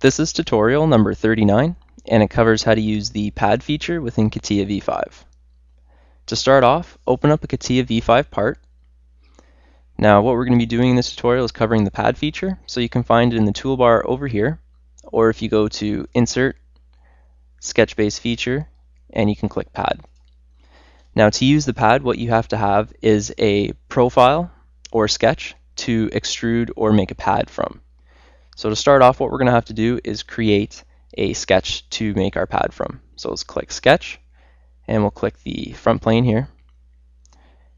This is tutorial number 39, and it covers how to use the pad feature within CATIA V5. To start off, open up a CATIA V5 part. Now what we're going to be doing in this tutorial is covering the pad feature, so you can find it in the toolbar over here, or if you go to Insert, Sketch Base Feature, and you can click Pad. Now to use the pad, what you have to have is a profile or sketch to extrude or make a pad from. So to start off, what we're going to have to do is create a sketch to make our pad from. So let's click Sketch, and we'll click the front plane here,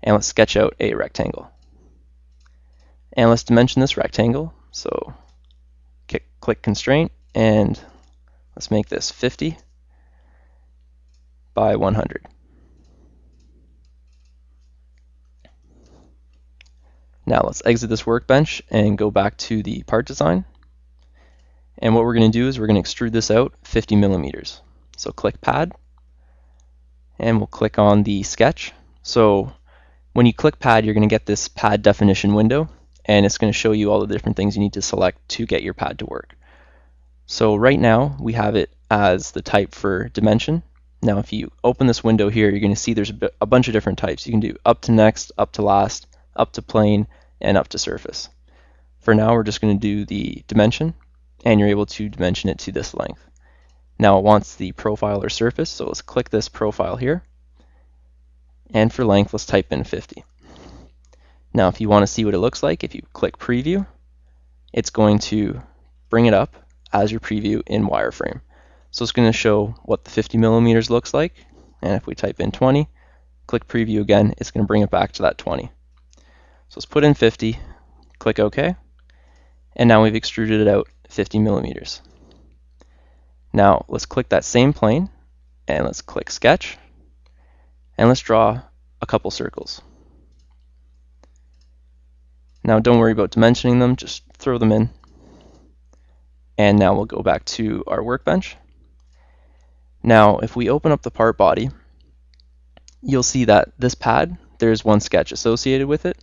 and let's sketch out a rectangle. And let's dimension this rectangle. So click Constraint, and let's make this 50 by 100. Now let's exit this workbench and go back to the part design. And what we're going to do is we're going to extrude this out 50 millimeters. So click Pad, and we'll click on the sketch. So when you click Pad, you're going to get this pad definition window, and it's going to show you all the different things you need to select to get your pad to work. So right now we have it as the type for dimension. Now if you open this window here, you're going to see there's a bunch of different types. You can do up to next, up to last, up to plane, and up to surface. For now, we're just going to do the dimension, and you're able to dimension it to this length. Now it wants the profile or surface, so let's click this profile here, and for length, let's type in 50. Now if you want to see what it looks like, if you click Preview, it's going to bring it up as your preview in wireframe. So it's going to show what the 50 millimeters looks like, and if we type in 20, click Preview again, it's going to bring it back to that 20. So let's put in 50, click OK, and now we've extruded it out 50 millimeters. Now let's click that same plane, and let's click Sketch, and let's draw a couple circles. Now don't worry about dimensioning them, just throw them in. And now we'll go back to our workbench. Now if we open up the part body, you'll see that this pad, there's one sketch associated with it.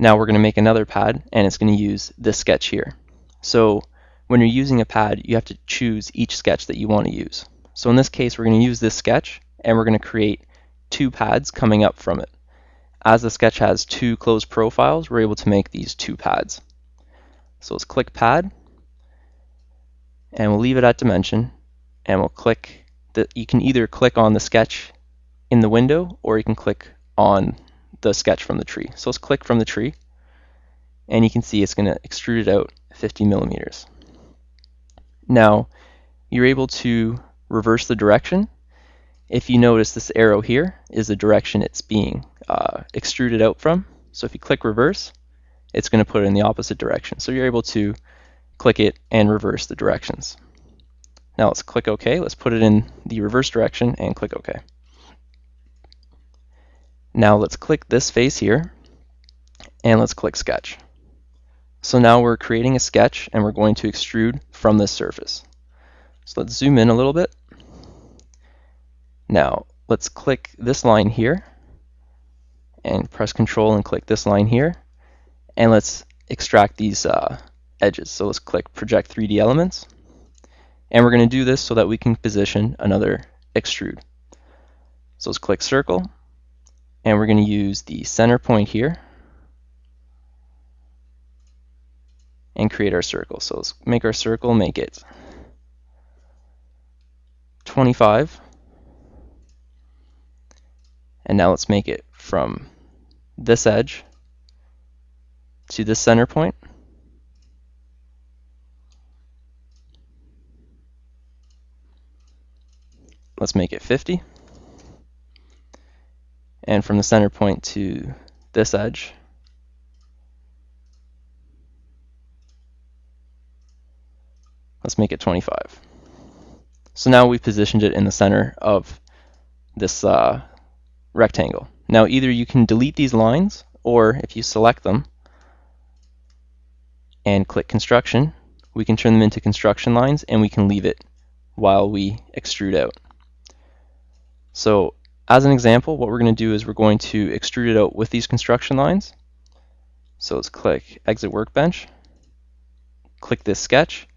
Now we're going to make another pad, and it's going to use this sketch here. So when you're using a pad, you have to choose each sketch that you want to use. So in this case, we're going to use this sketch, and we're going to create two pads coming up from it. As the sketch has two closed profiles, we're able to make these two pads. So let's click Pad, and we'll leave it at dimension, and we'll click you can either click on the sketch in the window, or you can click on the sketch from the tree. So let's click from the tree, and you can see it's going to extrude it out 50 millimeters. Now you're able to reverse the direction. If you notice, this arrow here is the direction it's being extruded out from. So if you click reverse, it's going to put it in the opposite direction. So you're able to click it and reverse the directions. Now let's click OK. Let's put it in the reverse direction and click OK. Now let's click this face here, and let's click Sketch. So now we're creating a sketch, and we're going to extrude from this surface. So let's zoom in a little bit. Now let's click this line here, and press Control and click this line here, and let's extract these edges. So let's click Project 3D Elements, and we're going to do this so that we can position another extrude. So let's click Circle, and we're going to use the center point here and create our circle. So let's make our circle, make it 25. And now let's make it from this edge to this center point. Let's make it 50. And from the center point to this edge, let's make it 25. So now we've positioned it in the center of this rectangle. Now either you can delete these lines, or if you select them and click Construction, we can turn them into construction lines, and we can leave it while we extrude out. So as an example, what we're going to do is we're going to extrude it out with these construction lines. So let's click Exit Workbench, click this sketch,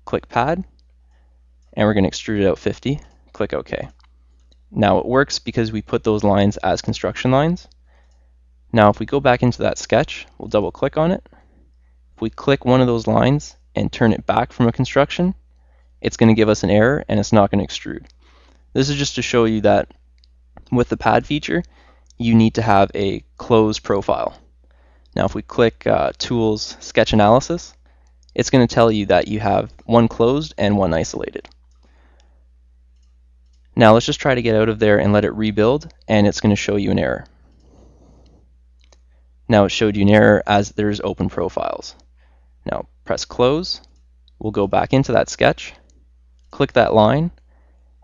click pad, and we're going to extrude it out 50, click OK. Now it works because we put those lines as construction lines. Now if we go back into that sketch, we'll double click on it. If we click one of those lines and turn it back from a construction, it's going to give us an error and it's not going to extrude. This is just to show you that with the pad feature, you need to have a closed profile. Now if we click Tools, Sketch Analysis, it's going to tell you that you have one closed and one isolated. Now let's just try to get out of there and let it rebuild, and it's going to show you an error. Now it showed you an error as there's open profiles. Now press close, we'll go back into that sketch, click that line,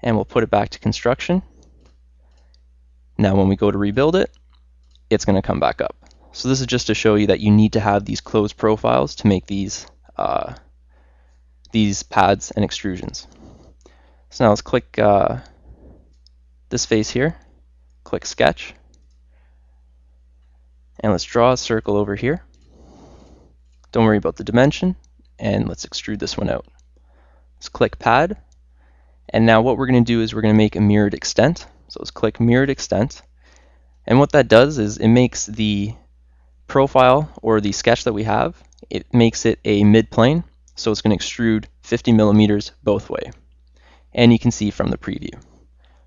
and we'll put it back to construction. Now when we go to rebuild it, it's going to come back up. So this is just to show you that you need to have these closed profiles to make these pads and extrusions. So now let's click this face here, click sketch, and let's draw a circle over here. Don't worry about the dimension, and let's extrude this one out. Let's click pad, and now what we're going to do is we're going to make a mirrored extent. So let's click mirrored extent, and what that does is it makes the profile or the sketch that we have, it makes it a mid-plane, so it's going to extrude 50 millimeters both way, and you can see from the preview.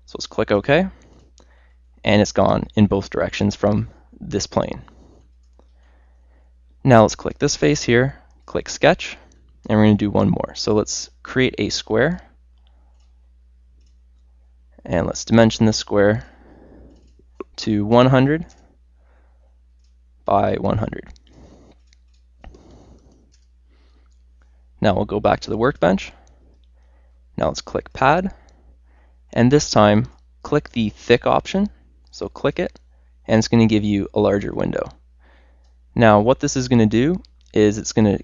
So let's click OK, and it's gone in both directions from this plane. Now let's click this face here, click sketch, and we're going to do one more. So let's create a square, and let's dimension this square to 100 by 100. Now we'll go back to the workbench. Now let's click pad, and this time click the thick option. So click it, and it's going to give you a larger window. Now what this is going to do is it's going to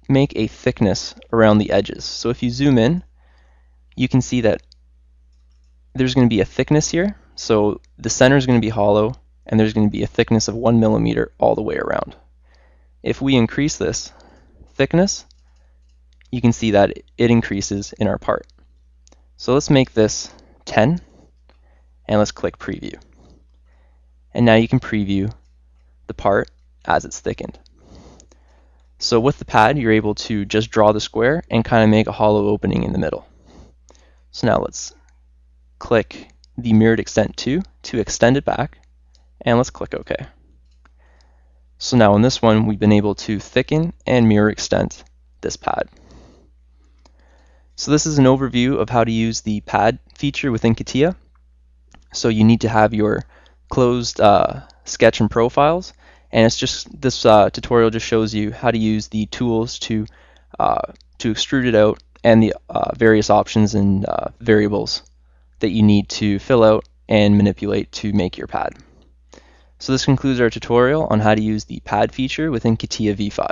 make a thickness around the edges. So if you zoom in, you can see that there's going to be a thickness here. So the center is going to be hollow, and there's going to be a thickness of 1 millimeter all the way around. If we increase this thickness, you can see that it increases in our part. So let's make this 10, and let's click preview. And now you can preview the part as it's thickened. So with the pad, you're able to just draw the square and kind of make a hollow opening in the middle. So now let's click the mirrored extent to extend it back, and let's click OK. So now in this one, we've been able to thicken and mirror extend this pad. So this is an overview of how to use the pad feature within CATIA. So you need to have your closed sketch and profiles, and it's just this tutorial just shows you how to use the tools to extrude it out, and the various options and variables that you need to fill out and manipulate to make your pad. So this concludes our tutorial on how to use the pad feature within CATIA V5.